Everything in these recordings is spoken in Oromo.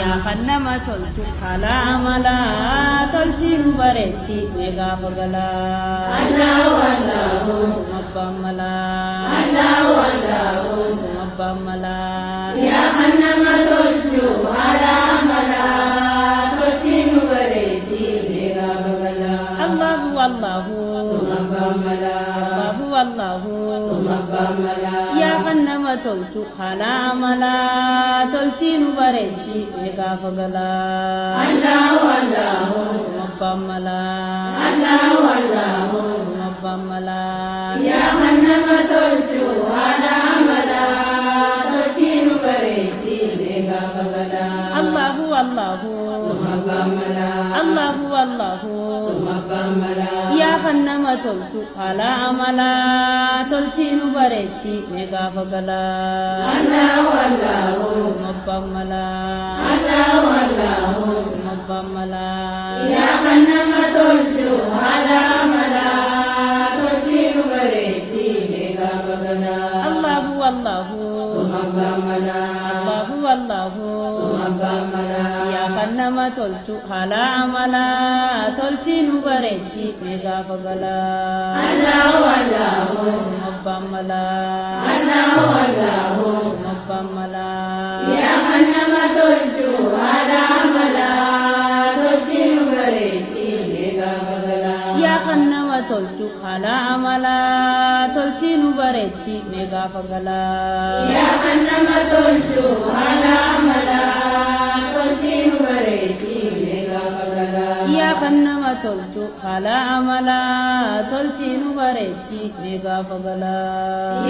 Ya kannama tolchu khala amala tolchin barechi mega pagala Allahu sumabamala Allahu sumabamala ya kannama tolchu khala amala tolchin barechi mega pagala Allahu sumabamala Allahu sumabamala ya kannama tolchu khala amala tolchin barechi mega pagala Allahu sumabamala Allahu sumabamala ya kannama tolchu khala amala tolchin barechi mega pagala Allahu sumabamala Allahu sumabamala ya kannama tolchu khala amala tolchin barechi mega pagala Allahu sumabamala Allahu sumabamala ya kannama tolchu khala amala tolchin barechi mega pagala Allahu sumabamala Allahu sumabamala ya kannama tolchu khala amala tolchin barechi mega pagala Allahu sumabamala Allahu sumabamala ya kannama tolchu khala amala tolchin barechi mega pagala ya kannama tolchu khala amala tolchin barechi mega pagala ya kannama tolchu khala amala tolchin barechi mega pagala ya kannama tolchu khala amala tolchin barechi mega pagala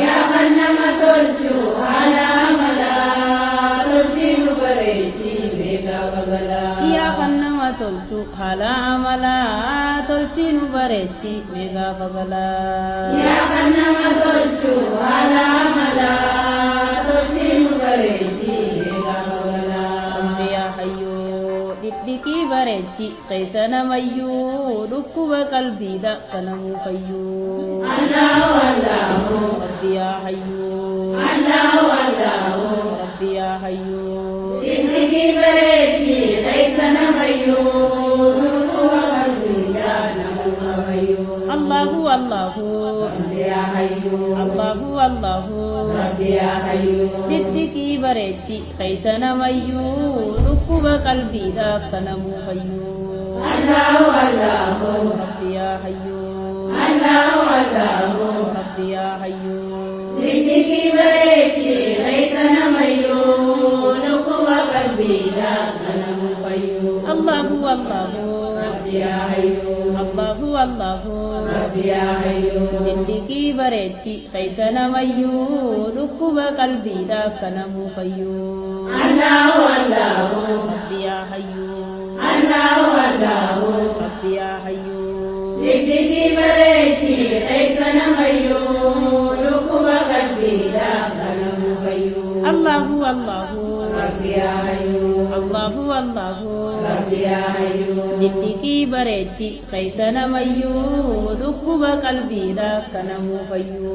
ya kannama tolchu khala amala tolchin barechi mega pagala ya kannama tolchu khala amala tolchin barechi mega pagala ya kannama tolchu khala amala tolchin barechi mega pagala ya hayyu dikki barechi kaisana mayyu dukkuba qalbida kanamu fayyu Allahu rabbi ya hayyu Allahu rabbi ya hayyu dikki barechi kaisana mayyu dukkuba qalbida kanamu fayyu Allahu rabbi ya hayyu Allahu rabbi ya hayyu dikki barechi kaisana mayyu dukkuba qalbida kanamu fayyu Allahu rabbi ya hayyu Allahu rabbi ya hayyu dikki barechi kaisana mayyu dukkuba qalbida kanamu fayyu Allahu rabbi ya hayyu Allahu rabbi ya hayyu dikki barechi kaisana mayyu dukkuba qalbida kanamu fayyu Allahu rabbi ya hayyu Allahu rabbi ya hayyu dikki barechi kaisana mayyu dukkuba qalbida kanamu fayyu Allahu rabbi ya hayyu Allahu rabbi ya hayyu dikki barechi kaisana mayyu dukkuba qalbida kanamu fayyu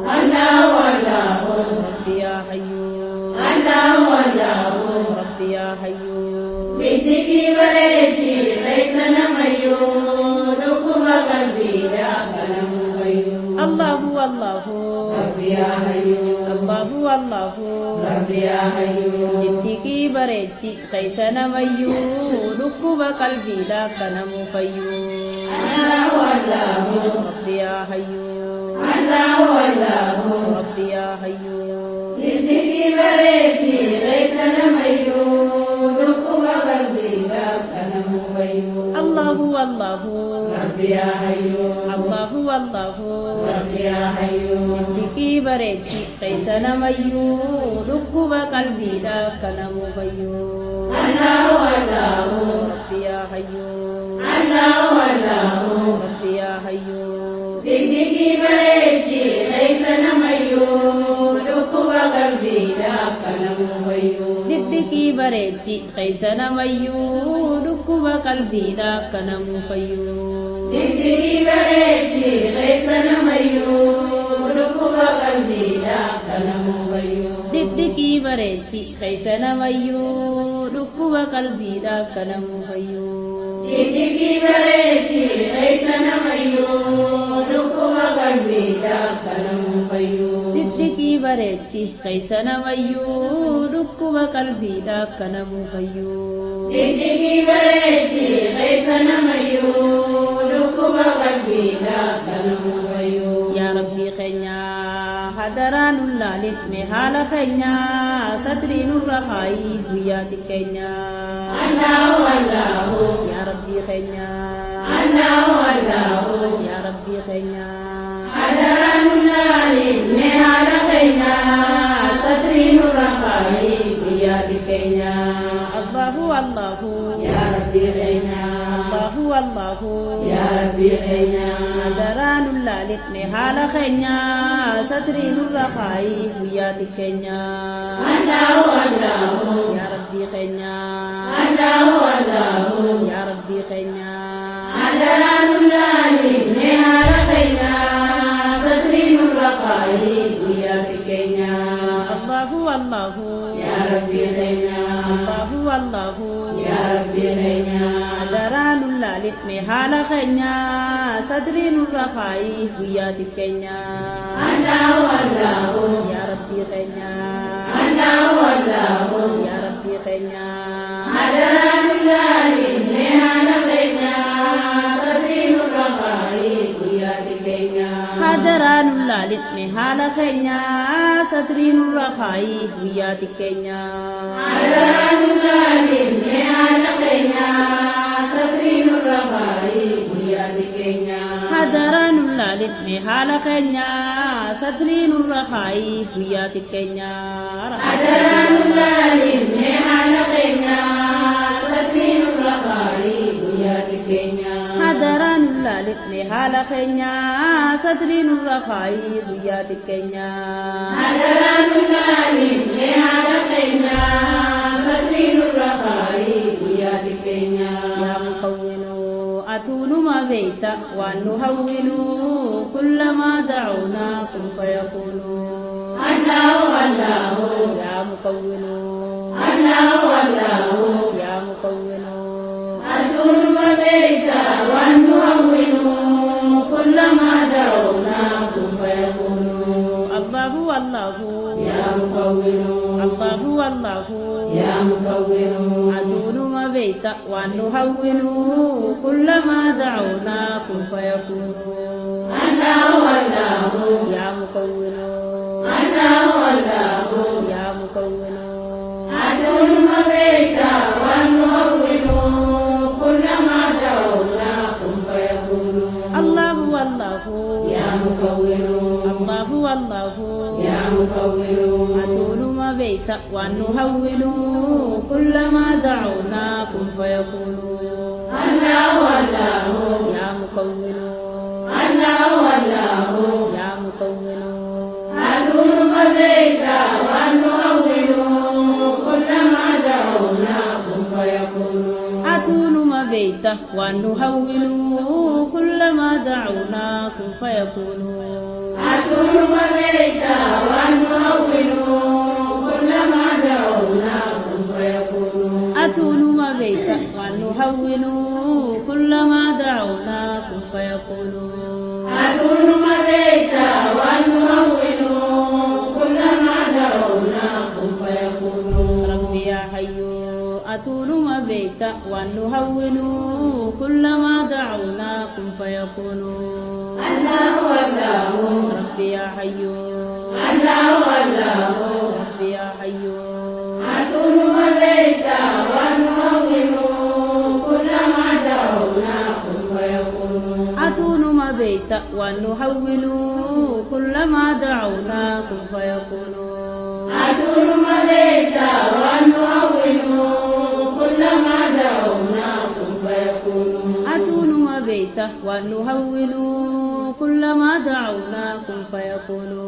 Allahu rabbi ya hayyu Allahu rabbi ya hayyu dikki barechi kaisana mayyu dukkuba qalbida kanamu fayyu Allahu rabbi ya hayyu Allahu rabbi ya hayyu dikki barechi kaisana mayyu dukkuba qalbida kanamu fayyu Allahu rabbi ya hayyu Allahu rabbi ya hayyu dikki barechi kaisana mayyu dukkuba qalbida kanamu fayyu Allahu rabbi ya hayyu Allahu rabbi ya hayyu dikki barechi kaisana mayyu dukkuba qalbida kanamu fayyu Allahu rabbi ya hayyu Allahu rabbi ya hayyu dikki barechi kaisana mayyu dukkuba qalbida kanamu fayyu dikki barechi kaisana mayyu dukkuba qalbida kanamu fayyu dikki barechi kaisana mayyu dukkuba خيسنا ميو ركوب قلبي ذاك نمفيو Didiki bareechi eeysana mayyoo dhukkuba qalbiidhaa kana mufayyoo. Didiki bareechi eeysana mayyoo dhukkuba qalbiidhaa kana mufayyoo. Didiki bareechi eeysana mayyoo dhukkuba qalbiidhaa kana mufayyoo. Yaa Rabbii keenya hadaraa nullaalif mee haala keenya sadrii nurra kaayi guyyaati keenya. Allahu Allahu. Yaa Rabbii keenya. Allahu Allahu. Yaa Rabbii keenya. Hadaraa nullaalif mee haala keenya sadrii nurra kaayi guyyaati keenya. Allahu Allahu. Yaa Rabbii keenya. Allahu Allahu. Yaa Rabbii keenya. hadaraa nullaalif mee haala keenya sadrii nurra kaayi guyyaati keenya. Allahu Allahu. Yaa Rabbii keenya. Allahu Allahu. Yaa Rabbii keenya. Hadaraa nullaalif mee haala keenya sadrii nurra kaayi guyyaati keenya. Allahu Allahu. Yaa Rabbii keenya. Allahu Allahu. Yaa Rabbii keenya. hadaraa nullaalif mee haala keenya sadrii nurra kaayi guyyaati keenya. Allahu Allahu. Yaa Rabbii keenya. Allahu Allahu. Yaa Rabbii keenya. Hadaraa nullaalif mee haala keenya sadrii nurra kaayi guyyaati keenya. hadaraa nullaalif mee haala keenya sadrii nurra kaayi guyyaati keenya. Hadaraa nullaalif mee haala keenya sadrii nurra kaayi guyyaati keenya. hadaraa nullaalif mee haala keenya sadrii nurra kaayi guyyaati keenya. Hadaraa nullaalif mee haala keenya sadrii nurra kaayi guyyaati keenya. hadaraa nullaalif mee haala keenya sadrii nurra kaayi guyyaati keenya. Hadaraa nullaalif mee haala keenya sadrii nurra kaayi guyyaati keenya. yaa muqawwinu atuunuma beeyta waan nu hawwinu kullamaa dacuunaa kun fayakunu. Allahu Allahu. yaa muqawwinu. Allahu Allahu. yaa muqawwinu. Aduunuma beeyta waan nu hawwinu kullamaa dacuunaa kun fayakunu. Allahu Allahu. Yaa mukawwinu. Allahu Allahu. Yaa mukawwinu. atuunuma beeyta waan nu hawwinu kullamaa dacuunaa kun fayakunu. Allahu Allahu. yaa muqawwinu. Allahu Allahu. yaa muqawwinu. Aduunuma beeyta waan nu hawwinu kullamaa dacuunaa kun fayakunu. Allahu Allahu. Yaa mukawwinu. Allahu Allahu. Yaa mukawwinu. atuunuma beeyta waan nu hawwinu kullamaa dacuunaa kun fayakunu. Allahu Allahu. yaa muqawwinu. Allahu Allahu. yaa muqawwinu. Aduunuma beeyta waan nu hawwinu kullamaa dacuunaa kun fayakunu. atuunuma beeyta waan nu hawwinu kullamaa dacuunaa kun fayakunu. Aduunuma beeyta waan nu hawwinu kullamaa dacuunaa kun fayakunu. atuunuma beeyta waan nu hawwinu kullamaa dacuunaa kun fayakunu. Aduunuma beeyta waan nu hawwinu kullamaa dacuunaa kun fayakunu. Rabbi yaa hayyu atuunuma beeyta waan nu hawwinu kullamaa dacuunaa kun fayakunu. Allahu Allahu. Rabbi yaa hayyu. Allahu Allahu. Rabbi yaa hayyu. Aduunuma beeyta waan nu hawwinu kullamaa dacuunaa kun fayakunu. atuunuma beeyta waan nu hawwinu kullamaa dacuunaa kun fayakunu. Aduunuma beeyta waan nu hawwinu kullamaa dacuunaa kun fayakunu. atuunuma beeyta waan nu hawwinu kullamaa dacuunaa kun fayakunu.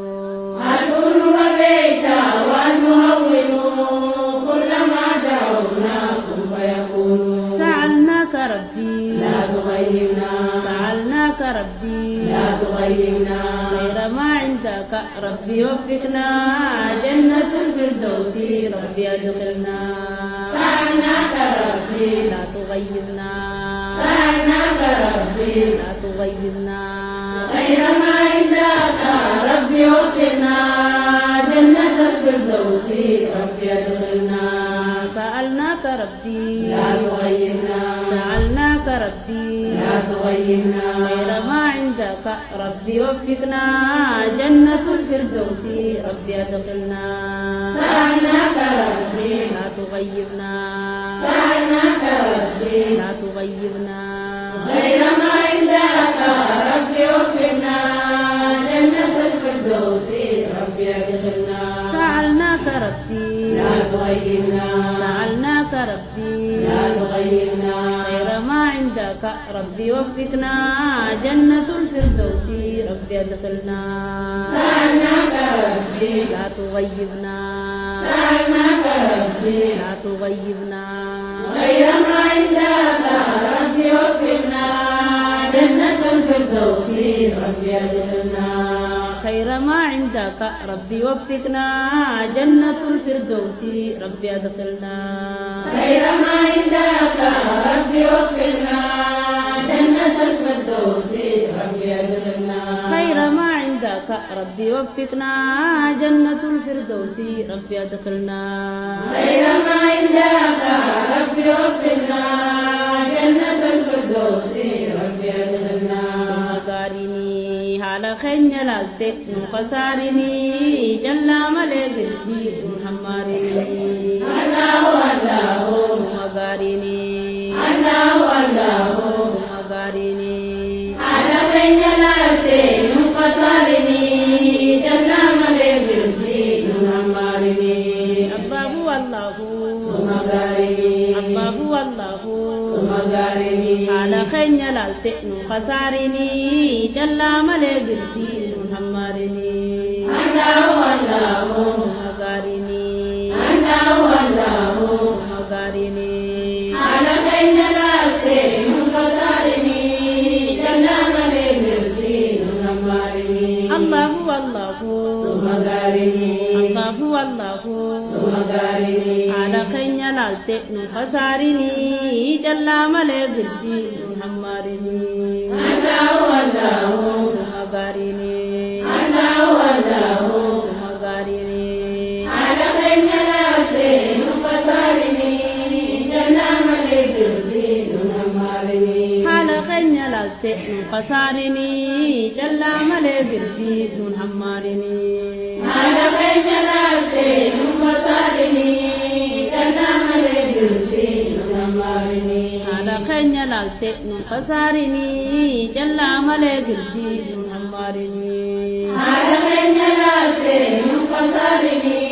Aduunuma beeyta waan nu hawwinu kullamaa dacuunaa kun fayakunu. سألناك ربي لا تغيبنا. سألناك ربي لا تغيبنا. غير ما عندك ربي وفقنا جنة الفردوس ربي أدخلنا سألناك ربي لا تغيبنا سألناك ربي لا تغيبنا غير ما عندك ربي وفقنا جنة الفردوس ربي أدخلنا سألناك ربي لا تغيبنا سألناك ربي لا تغيبنا غير ما عندك ربي وفقنا جنة الفردوس ربي أدخلنا سألناك ربي لا تغيبنا سألناك ربي لا تغيبنا غير ما عندك ربي وفقنا جنة الفردوس ربي أدخلنا سألناك ربي لا تغيبنا سألناك ربي لا تغيبنا غير ما عندك ربي وفقنا جنة الفردوس ربي أدخلنا سألناك ربي لا تغيبنا سألناك ربي لا تغيبنا غير ما عندك ربي وفقنا جنة الفردوس ربي أدخلنا خير ما عندك ربي وفقنا جنة الفردوس ربي أدخلنا غير ما عندك ربي وفقنا جنة الفردوس ربي أدخلنا خير ما عندك ربي وفقنا جنة الفردوس ربي أدخلنا غير ما عندك ربي وفقنا جنة الفردوس ربي أدخلنا ثم قارني على خين لالتي نقصارني جل ملك الدين محمرني الله الله ثم قارني الله الله ثم قارني على بين الأرضين قصارني جل ملك الدين محمرني الله الله ثم قارني الله الله ثم قارني على خين لالتي نقصارني جل ملك الدين محمرني الله الله ثم قارني الله الله ثم قارني على بين الأرضين قصارني جل ملك الدين محمرني الله الله ثم قارني الله الله ثم قارني على خين لالتي نقصارني جل ملك الدين محمرني الله الله ثم قارني الله الله ثم قارني على بين الأرضين قصارني جل ملك الدين محمرني على خين لالتي نقصارني جل ملك الدين محمرني على بين الأرضين قصارني جل ملك الدين محمرني على خين لالتي نقصارني جل ملك الدين محمرني على بين الأرضين قصارني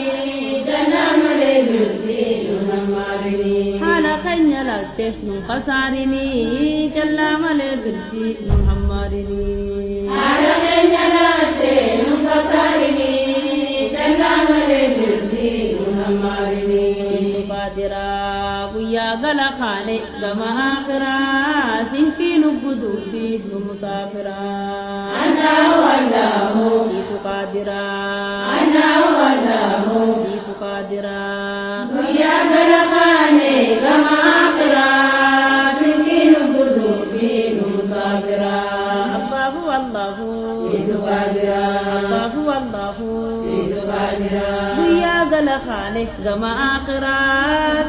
جل ملك الدين محمرني على خين لالتي نقصارني جل ملك الدين محمرني على بين الأرضين قصارني جل ملك الدين محمرني قادرا ويا غلا خاني غما آخرا سنكي نبدو فيه مسافرا أنا والله سيف قادرا أنا والله سيف قادرا ويا غرقاني كما أقرأ سكين قدومي مسافرا الله الله سيد قادرا الله الله سيد قادرا ويا غلا خاني غما آخرا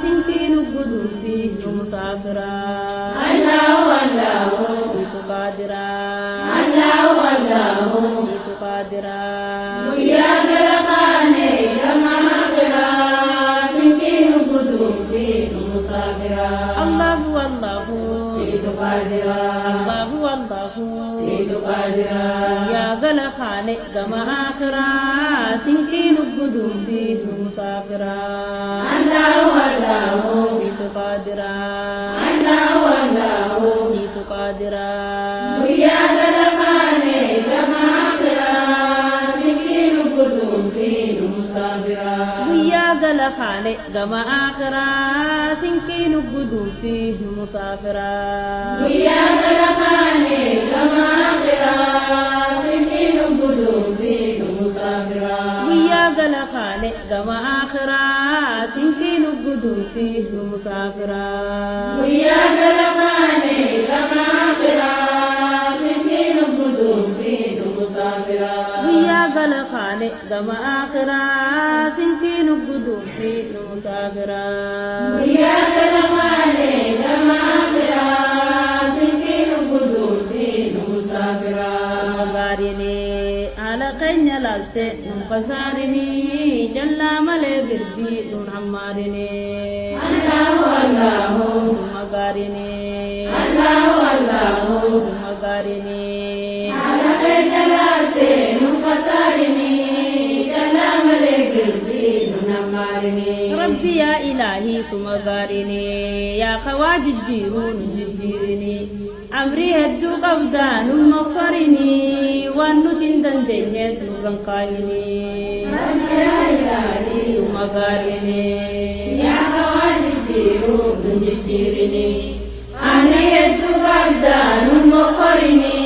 سنكي نبدو فيه مسافرا الله والله سيف قادرا الله والله سيف قادرا ويا غرقاني كما أقرأ سكين قدومي مسافرا الله الله سيد قادرا الله الله سيد قادرا يا غلا خاني غما آخرا سنكي نبدو فيه مسافرا الله والله سيف قادرا الله والله سيف قادرا ويا غرقاني كما أقرأ سكين قدومي مسافرا ويا غلا خاني غما آخرا سنكي نبدو فيه مسافرا ويا غرقاني كما أقرأ سكين قدومي مسافرا خالق كما آخرة سنكين قدوم فيه مسافرة ويا قلقاني كما آخرة سنكين قدوم فيه مسافرة ويا خالق كما آخرة سنكين قدوم فيه مسافرة ويا قلقاني كما آخرة سنكين قدوم فيه مسافرة مغارني على خينيا لالتي نمفسارني جلا ملي بربي دون عمارني الله الله مغارني الله الله مغارني على خينيا نمفسارني جلا ملي بربي دون عمارني ربي يا إلهي سمغارني يا خواج الجيرون جديرني أمري هدو قبضان مغفرني وانو تندن دنيس نورن قايني ربي يا إلهي سمغارني يا خواج الجيرون جديرني أمري هدو قبضان مغفرني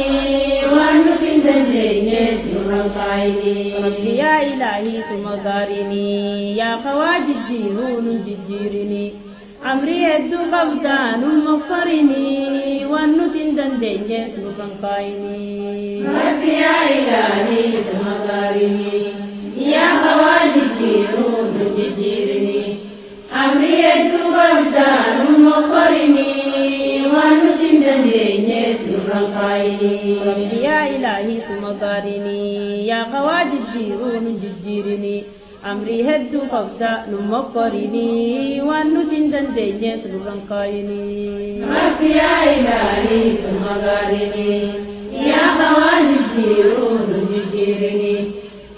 وانو تندن دنيس نورن قايني ربي يا إلهي سمغارني يا خواج الجيرون جديرني أمري هدو قبضان مغفرني وانو تندن دنيس نورن قايني ربي يا إلهي سمغارني يا خواج الجيرون جديرني أمري هدو قبضان مغفرني وانو تندن دنيس نورن قايني ربي يا إلهي سمغارني يا خواج الجيرون جديرني أمري هدو قبضا نمقرني وانو تندن دنيس نورن قايني ربي يا إلهي سمغارني يا خواج الجيرون جديرني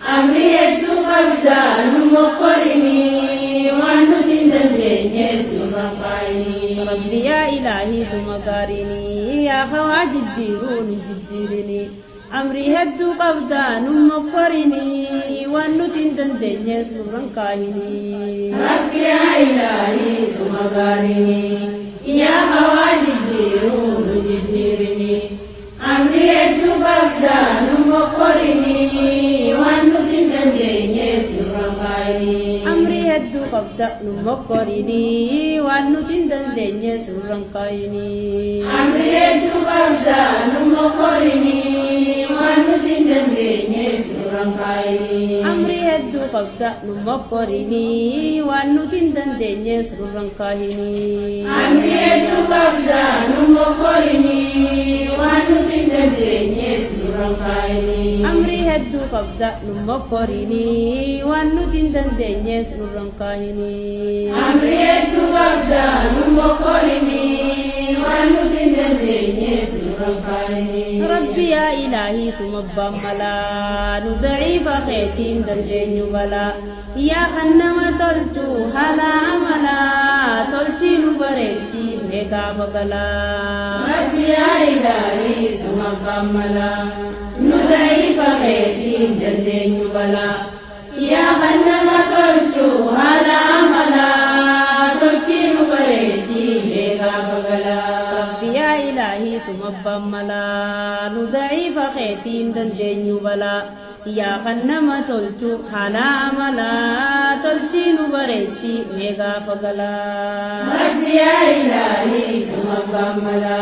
أمري هدو قبضا نمقرني وانو تندن دنيس نورن قايني ربي يا إلهي سمغارني يا خواج الجيرون جديرني أمري هدو قبضا نمقرني وانو تندن دنيس نورن قايني ربي يا إلهي سمغارني يا خواج الجيرون جديرني أمري هدو قبضا نمقرني وانو تندن دنيس نورن قايني أمري هدو قبضا نمقرني وانو تندن دنيس نورن قايني أمري هدو قبضا نمقرني وانو تندن دنيس نورن قايني أمري هدو قبضا نمقرني وانو تندن دنيس نورن قايني أمري هدو قبضا نمقرني وانو تندن دنيس نورن قايني أمري هدو قبضا نمقرني وانو تندن دنيس نورن قايني أمري هدو قبضا نمقرني وانو تندن دنيس نورن قايني ربي يا إلهي سمبا ملا ندعيف خيتين دلجين بلا يا خنما تلتو هلا ملا تلتي نبريتي ميغا بغلا ربي يا إلهي سمبا ملا ندعيف خيتين دلجين بلا يا خنما تلتو هلا ملا تلتي نبريتي ميغا بغلا ربي يا إلهي سمبا ملا ندعيف خيتين دلجين بلا يا خنما تلتو هلا ملا تلتي نبريتي ميغا بغلا ربي يا إلهي سمبا ملا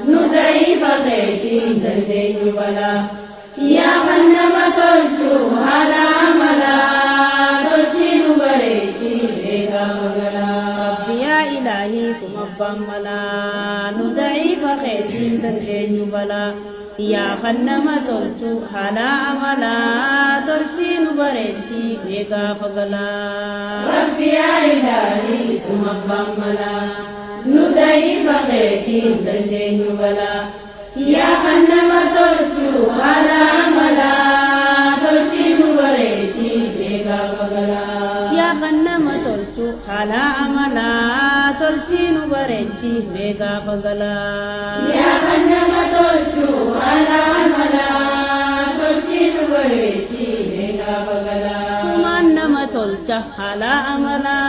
ندعيف خيتين دلجين بلا يا خنما تلتو هلا ملا تلتي نبريتي ميغا بغلا ربي يا إلهي سمبا ملا ندعيف خيتين دلجين بلا يا خنما تلتو هلا ملا تلتي نبريتي ميغا بغلا ربي يا إلهي سمبا ملا ندعيف خيتين دلجين بلا يا خنما تلتو هلا ملا تلتي نبريتي ميغا بغلا يا خنما تلتو هلا ملا تلتي نبريتي ميغا بغلا يا خنما تلتو هلا ملا تلتي نبريتي ميغا بغلا سمان نما تلتا هلا ملا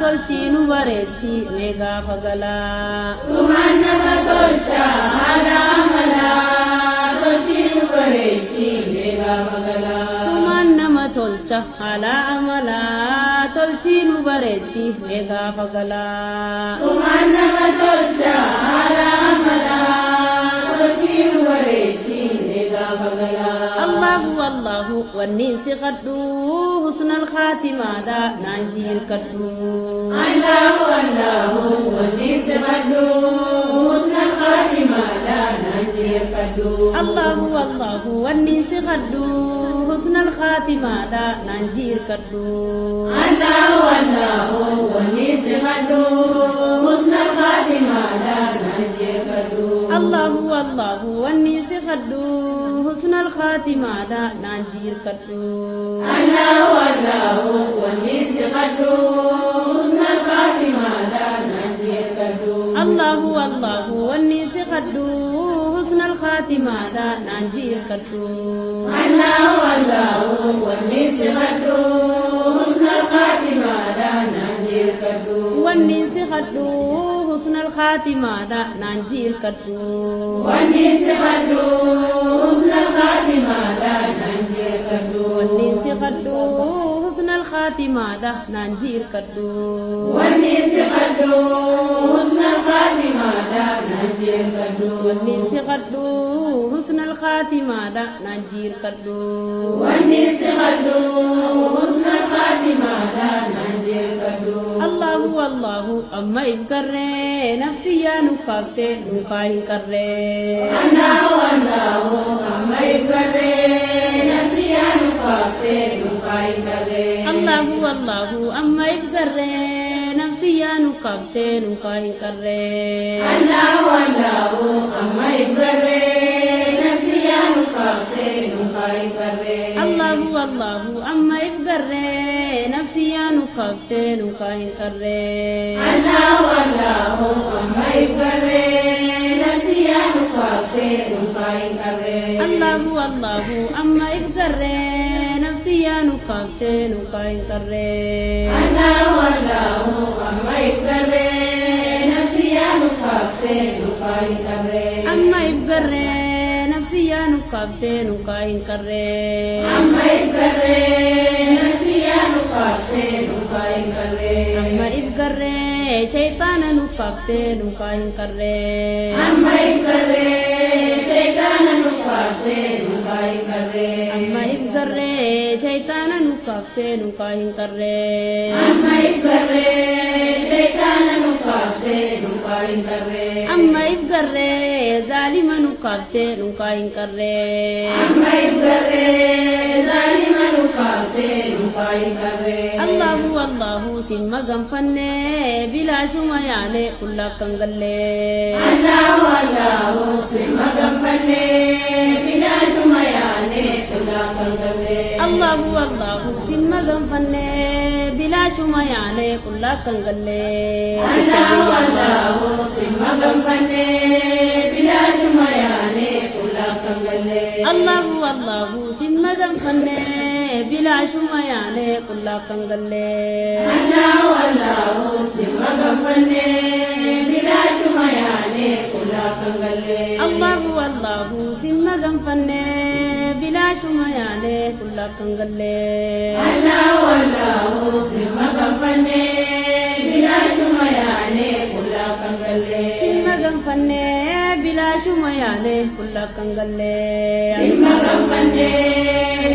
تلتي نبريتي ميغا بغلا سمان نما تلتا هلا ملا تلتي نبريتي ميغا بغلا سمان نما tolcha haala amala tolchiin bareechi eegaa fagalaa. Sumaan nama tolcha haala amala tolchiin bareechi eegaa fagalaa. Allahu Allahu wanni si qaddu husnal khatimaadha naan jirkadhu. Allahu Allahu wanni si qaddu husnal khatimaadha naan jirkadhu. Allahu Allahu wanni si qaddu husnal khatimaadha naan jirkadhu. Allahu Allahu wanni si qaddu husnal khatimaadha naan jirkadhu. Allahu Allahu wanni si qaddu husnal khatimaadha naan jirkadhu. Allahu Allahu wanni si qaddu husnal khatimaadha naan jirkadhu. Allahu Allahu wanni si qaddu husnal khatimaadha naan jirkadhu. Allahu Allahu wanni si qaddu husnal khatimaadha naan jirkadhu. Wanni si qaddu husnal khatimaadha naan jirkadhu. Wanni si qaddu husnal khatimaadha naan jirkadhu. Wanni si qaddu husnal khatimaadha naan jirkadhu. Wanni si qaddu husnal khatimaadha naan jirkadhu. Wanni si qaddu husnal khatimaadha naan jirkadhu. Wanni si qaddu husnal khatimaadha naan jirkadhu. Allahu Allahu amma ifkarre nafsiya nukafte nukahin karre. Allahu Allahu amma ifkarre nafsiya nukafte nukahin karre. Allahu Allahu amma ifkarre nafsiya nukafte nukahin karre. Allahu Allahu amma ifkarre nafsiya nukafte nukahin karre. Allahu Allahu amma ifkarre nafsiya nukafte nukahin karre. Allahu Allahu amma ifkarre nafsiya nukafte nukahin karre. Allahu Allahu amma ifkarre nafsiya nukafte nukahin karre. Allahu Allahu amma ifkarre nafsiya nukafte nukahin karre. Amma ifkarre nafsiya nukafte nukahin karre. Amma ifkarre nafsiya nukafte nukahin karre. Amma ifkarre shaytaana nukafte nukahin karre. Amma ifkarre shaytaana nukafte nukahin karre. Amma ifkarre shaytaana nukafte nukahin karre. Amma ifkarre shaytaana nukafte nukahin karre. Amma ifkarre zaalima nukafte nukahin karre. Amma ifkarre zaalima nukafte nukahin karre. Allahu Allahu simma ganfanne bilaashuma yaale kullakkan galle. Allahu Allahu simma ganfanne bilaashuma yaale kullakkan galle. Allahu Allahu simma ganfanne bilaashuma yaale kullakkan galle. Allahu Allahu simma ganfanne bilaashuma yaale kullakkan galle. Allahu Allahu simma ganfanne bilaashuma yaale kullakkan galle. Allahu Allahu simma ganfanne bilaashuma yaale kullakkan galle. Allahu Allahu simma ganfanne bilaashuma yaale kullakkan galle. Allahu Allahu simma ganfanne bilaashuma yaale kullakkan galle. Simma ganfanne bilaashuma yaale kullakkan galle. Simma ganfanne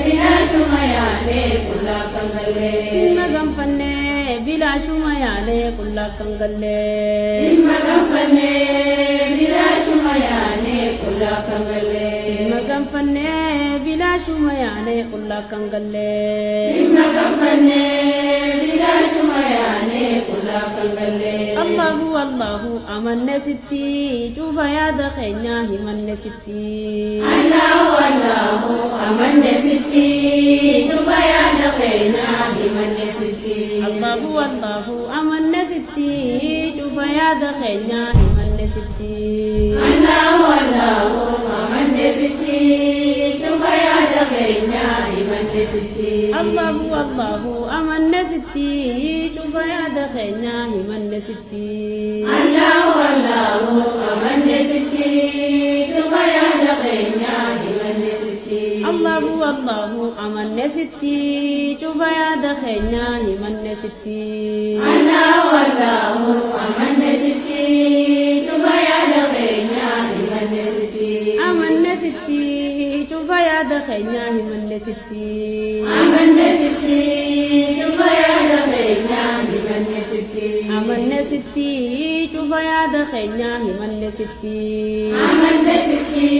bilaashuma yaale kullakkan galle. Simma ganfanne bilaashuma yaale kullakkan galle. Simma ganfanne bilaashuma yaale kullakkan galle. Simma ganfanne bilaashuma yaale kullakkan galle. Simma ganfanne bilaashuma yaale kullakkan galle. Allahu Allahu amanne sitti cufa yaada keenya himanne sitti. Allahu Allahu amanne sitti cufa yaada keenya himanne sitti. Allahu Allahu amanne sitti cufa yaada keenya himanne sitti. Allahu Allahu amanne sitti cufa yaada keenya himanne sitti. Allahu Allahu amanne sitti cufa yaada keenya himanne sitti. Allahu Allahu amanne sitti cufa yaada keenya himanne sitti. الله والله أمن ستي شوف يا دخينا من ستي الله والله أمن ستي شوف يا دخينا من ستي أمن ستي شوف يا دخينا من ستي أمن ستي شوف يا دخينا من ستي أمن ستي شوف يا دخينا من ستي أمن ستي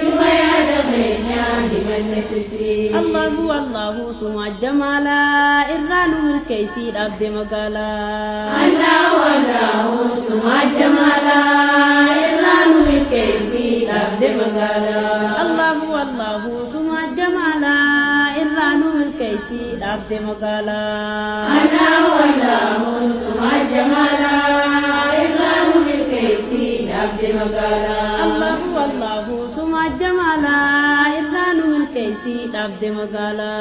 شوف يا دخينا من ستي الله والله سمع جمالا إران من كيسي عبد مقالا الله والله سمع جمالا إران من كيسي عبد مقالا الله والله سمع جمالا إران من كيسي عبد مقالا الله والله سمع جمالا إران من كيسي عبد مقالا الله والله سمع جمالا إران من كيسي عبد مقالا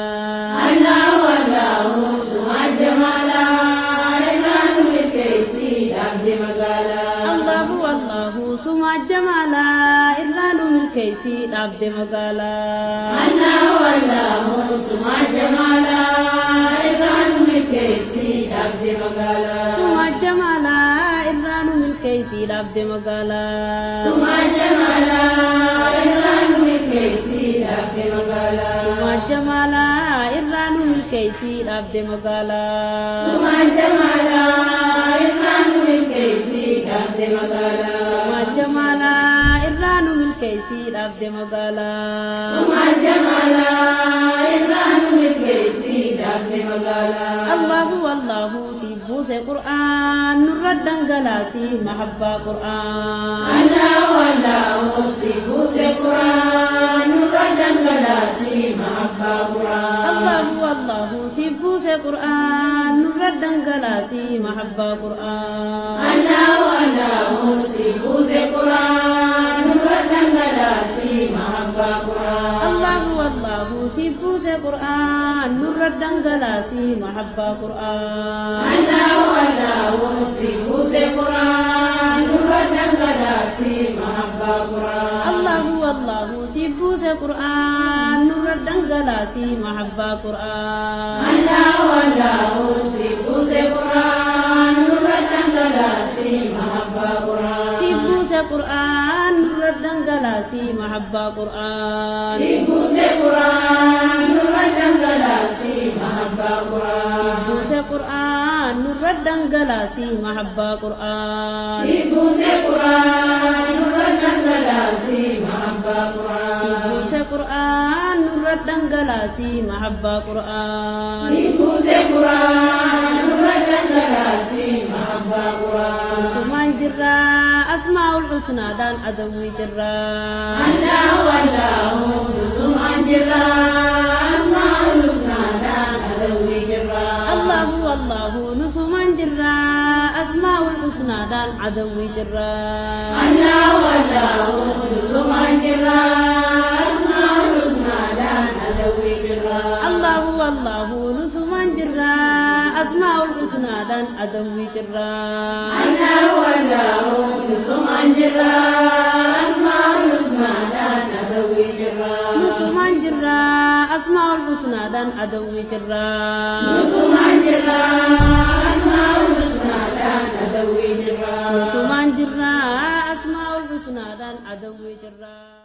الله والله سمع جمالا إران من كيسي عبد مقالا الله والله سمع جمالا إران من كيسي عبد مقالا الله والله سمع جمالا إران من كيسي عبد مقالا سمع جمالا إران من كيسي عبد مقالا سمع جمالا إران من كيسي عبد مقالا سمع جمالا إران من كيسي عبد مقالا سمع جمالا إران من كيسي عبد مقالا سمع جمالا إران من كيسي عبد مقالا سمع جمالا إران من كيسي عبد مقالا الله والله سيبوس قرآن نرد انقلاسي محبة قرآن الله والله سيبوس قرآن نرد انقلاسي محبة قرآن الله والله سيبوس قرآن نرد انقلاسي محبة قرآن الله والله سيبوس قرآن نرد انقلاسي محبة قرآن الله والله سيبوس قرآن نرد انقلاسي محبة قرآن الله والله سيبوس قرآن نرد انقلاسي محبة قرآن الله والله سيبوس قرآن نرد انقلاسي محبة قرآن الله والله سيبوس قرآن نرد انقلاسي محبة قرآن سيبوس قرآن نرد انقلاسي محبة قرآن سيبوس قرآن نرد انقلاسي محبة قرآن سيبوس قرآن نرد انقلاسي محبة قرآن سيبوس قرآن نرد انقلاسي محبة قرآن سيبوس قرآن نرد انقلاسي محبة قرآن سيبوس قرآن نرد انقلاسي محبة قرآن سمان جرا أسماء الحسنى دان أدوي جرا الله والله سمع جرا أسماء الحسنى دان أدوي جرا الله والله نسمان جرا أسماء الحسنى دان أدوي جرا الله والله سمع جرا أسماء الحسنى دان أدوي جرا الله والله نسمان جرا أسماء الحسنى دان أدوي جرا الله والله سمع جرا أسماء الحسنى دان أدوي جرا نسمان جرا أسماء الحسنى دان أدوي جرا سمع جرا أسماء الحسنى دان أدوي جرا نسمان جرا أسماء الحسنى دان أدوي جرا